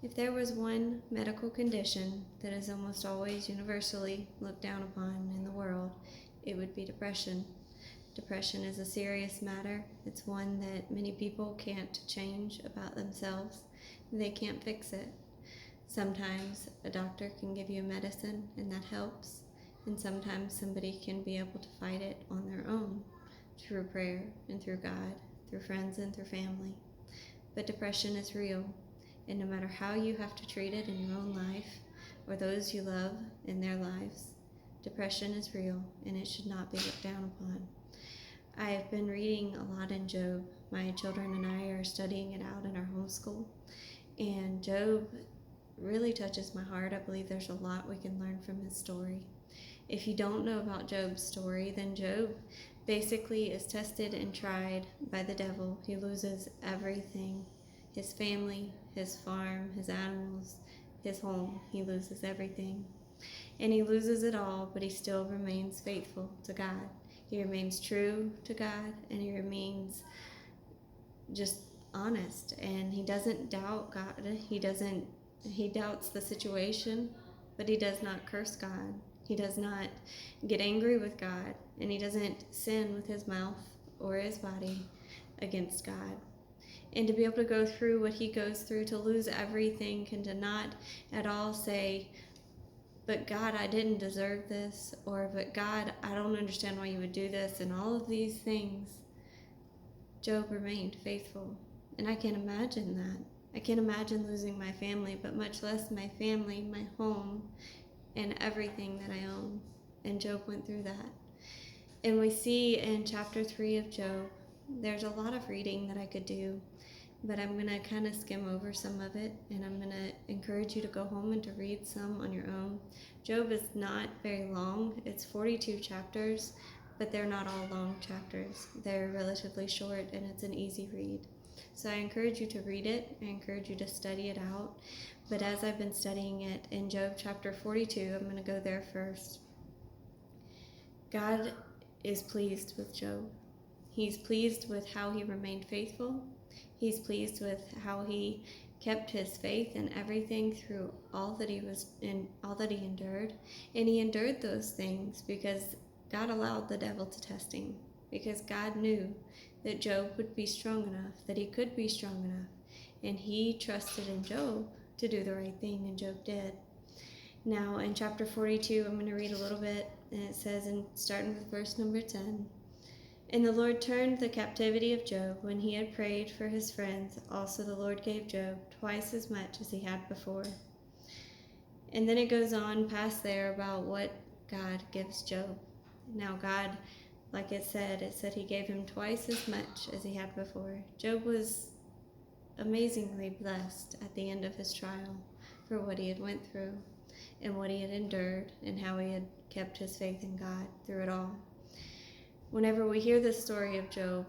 If there was one medical condition that is almost always universally looked down upon in the world, it would be depression. Depression is a serious matter. It's one that many people can't change about themselves. They can't fix it. Sometimes a doctor can give you medicine and that helps, and sometimes somebody can be able to fight it on their own through prayer and through God, through friends and through family. But depression is real, and no matter how you have to treat it in your own life or those you love in their lives, depression is real and it should not be looked down upon. I have been reading a lot in Job. My children and I are studying it out in our homeschool, and Job really touches my heart. I believe there's a lot we can learn from his story. If you don't know about Job's story, then Job basically is tested and tried by the devil. He loses everything: his family, his farm, his animals, his home. He loses everything. And he loses it all, but he still remains faithful to God. He remains true to God, and he remains just honest, and he doesn't doubt God. He doubts the situation, but he does not curse God. He does not get angry with God, and he doesn't sin with his mouth or his body against God. And to be able to go through what he goes through, to lose everything, and to not at all say, but God, I didn't deserve this, or but God, I don't understand why you would do this, and all of these things, Job remained faithful. And I can't imagine that. I can't imagine losing my family, but much less my family, my home, and everything that I own. And Job went through that. And we see in chapter 3 of Job, there's a lot of reading that I could do, but I'm going to kind of skim over some of it, and I'm going to encourage you to go home and to read some on your own. Job is not very long. It's 42 chapters, but they're not all long chapters. They're relatively short, and it's an easy read. So I encourage you to read it. I encourage you to study it out. But as I've been studying it in Job chapter 42, I'm going to go there first. God is pleased with Job. He's pleased with how he remained faithful. He's pleased with how he kept his faith in everything through all that he was in, all that he endured. And he endured those things because God allowed the devil to test him, because God knew that Job would be strong enough, that he could be strong enough. And he trusted in Job to do the right thing, and Job did. Now in chapter 42, I'm going to read a little bit, and it says, starting with verse number 10, "And the Lord turned the captivity of Job when he had prayed for his friends. Also the Lord gave Job twice as much as he had before." And then it goes on past there about what God gives Job. Now God, like it said he gave him twice as much as he had before. Job was amazingly blessed at the end of his trial for what he had went through and what he had endured and how he had kept his faith in God through it all. Whenever we hear the story of Job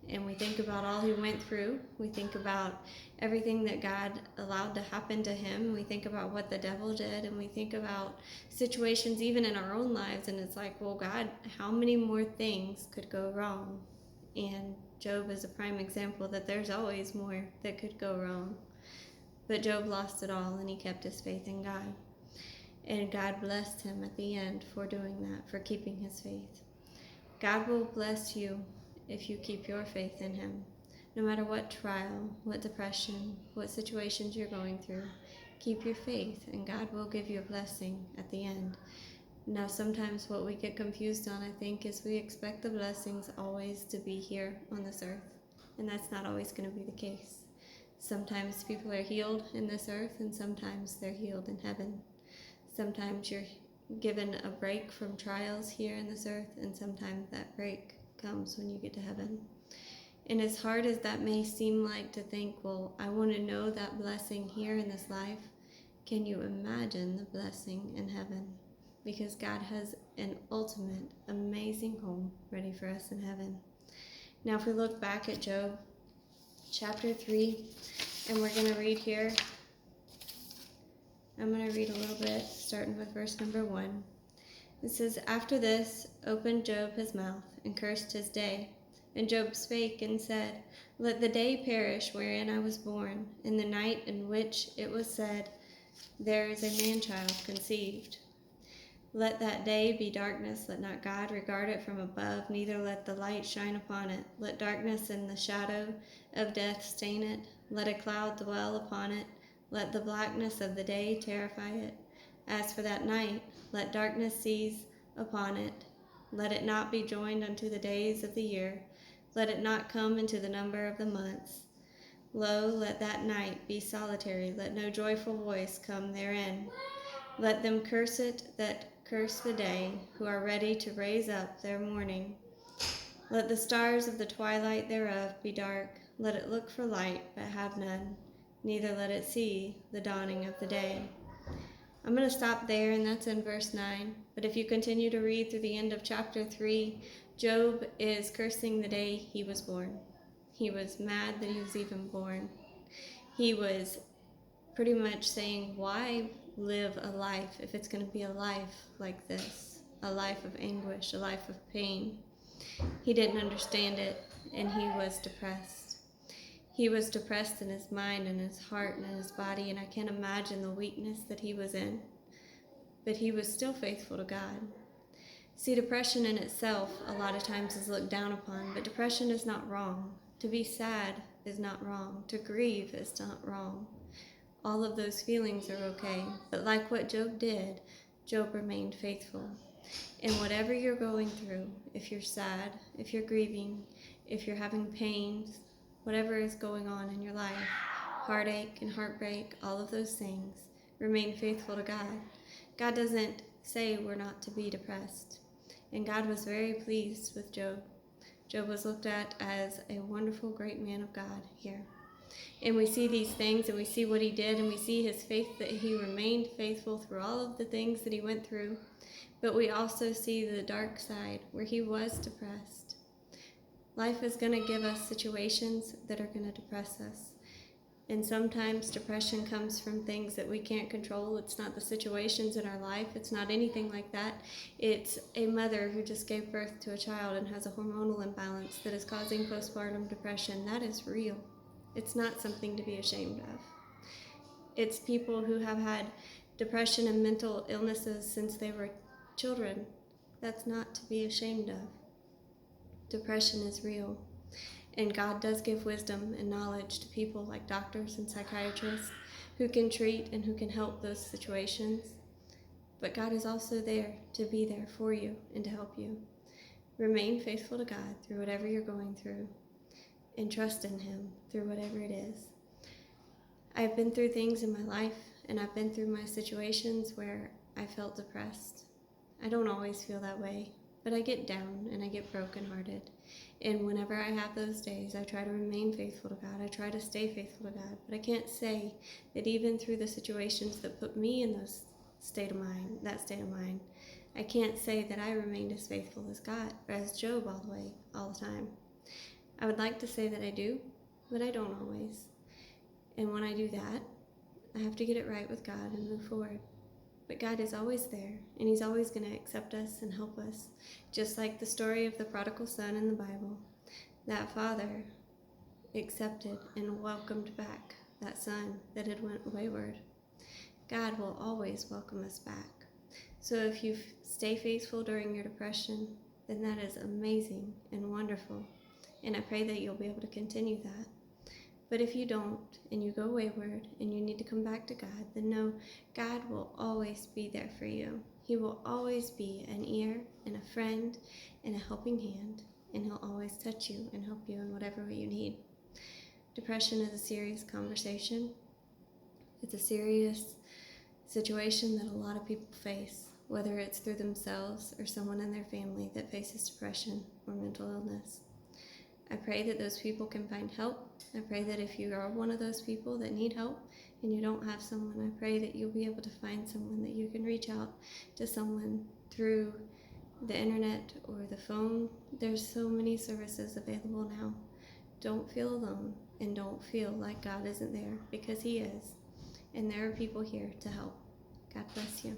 and we think about all he went through, we think about everything that God allowed to happen to him, we think about what the devil did, and we think about situations even in our own lives, and it's like, well, God, how many more things could go wrong? And Job is a prime example that there's always more that could go wrong. But Job lost it all, and he kept his faith in God. And God blessed him at the end for doing that, for keeping his faith. God will bless you if you keep your faith in him. No matter what trial, what depression, what situations you're going through, keep your faith, and God will give you a blessing at the end. Now, sometimes what we get confused on, I think, is we expect the blessings always to be here on this earth, and that's not always going to be the case. Sometimes people are healed in this earth, and sometimes they're healed in heaven. Sometimes you're given a break from trials here in this earth, and sometimes that break comes when you get to heaven. And as hard as that may seem like to think, well, I want to know that blessing here in this life, can you imagine the blessing in heaven? Because God has an ultimate, amazing home ready for us in heaven. Now, if we look back at Job chapter 3, and we're going to read here, I'm going to read a little bit, starting with verse number 1. It says, "After this opened Job his mouth and cursed his day, And Job spake and said, Let the day perish wherein I was born, and the night in which it was said, There is a man-child conceived. Let that day be darkness, let not God regard it from above, neither let the light shine upon it. Let darkness and the shadow of death stain it, let a cloud dwell upon it, let the blackness of the day terrify it. As for that night, let darkness seize upon it, let it not be joined unto the days of the year, let it not come into the number of the months. Lo, let that night be solitary, let no joyful voice come therein. Let them curse it that curse the day, who are ready to raise up their mourning. Let the stars of the twilight thereof be dark, let it look for light, but have none, neither let it see the dawning of the day. I'm going to stop there, and that's in verse 9. But if you continue to read through the end of chapter 3, Job is cursing the day he was born. He was mad that he was even born. He was pretty much saying, why live a life if it's going to be a life like this? A life of anguish, a life of pain. He didn't understand it, and he was depressed. He was depressed in his mind and his heart and in his body, and I can't imagine the weakness that he was in. But he was still faithful to God. See, depression in itself a lot of times is looked down upon, but depression is not wrong. To be sad is not wrong. To grieve is not wrong. All of those feelings are okay. But like what Job did, Job remained faithful. And whatever you're going through, if you're sad, if you're grieving, if you're having pains, whatever is going on in your life, heartache and heartbreak, all of those things, remain faithful to God. God doesn't say we're not to be depressed. And God was very pleased with Job. Job was looked at as a wonderful, great man of God here. And we see these things, and we see what he did, and we see his faith, that he remained faithful through all of the things that he went through. But we also see the dark side, where he was depressed. Life is going to give us situations that are going to depress us. And sometimes depression comes from things that we can't control. It's not the situations in our life. It's not anything like that. It's a mother who just gave birth to a child and has a hormonal imbalance that is causing postpartum depression. That is real. It's not something to be ashamed of. It's people who have had depression and mental illnesses since they were children. That's not to be ashamed of. Depression is real. And God does give wisdom and knowledge to people like doctors and psychiatrists who can treat and who can help those situations. But God is also there to be there for you and to help you. Remain faithful to God through whatever you're going through, and trust in Him through whatever it is. I've been through things in my life, and I've been through my situations where I felt depressed. I don't always feel that way, but I get down and I get brokenhearted. And whenever I have those days, I try to remain faithful to God. I try to stay faithful to God. But I can't say that even through the situations that put me in that state of mind, I can't say that I remained as faithful as God, or as Job all the time. I would like to say that I do, but I don't always. And when I do that, I have to get it right with God and move forward. But God is always there, and He's always going to accept us and help us. Just like the story of the prodigal son in the Bible, that father accepted and welcomed back that son that had went wayward. God will always welcome us back. So if you stay faithful during your depression, then that is amazing and wonderful. And I pray that you'll be able to continue that. But if you don't, and you go wayward, and you need to come back to God, then know God will always be there for you. He will always be an ear and a friend and a helping hand, and He'll always touch you and help you in whatever way you need. Depression is a serious conversation. It's a serious situation that a lot of people face, whether it's through themselves or someone in their family that faces depression or mental illness. I pray that those people can find help. I pray that if you are one of those people that need help and you don't have someone, I pray that you'll be able to find someone, that you can reach out to someone through the internet or the phone. There's so many services available now. Don't feel alone, and don't feel like God isn't there, because He is. And there are people here to help. God bless you.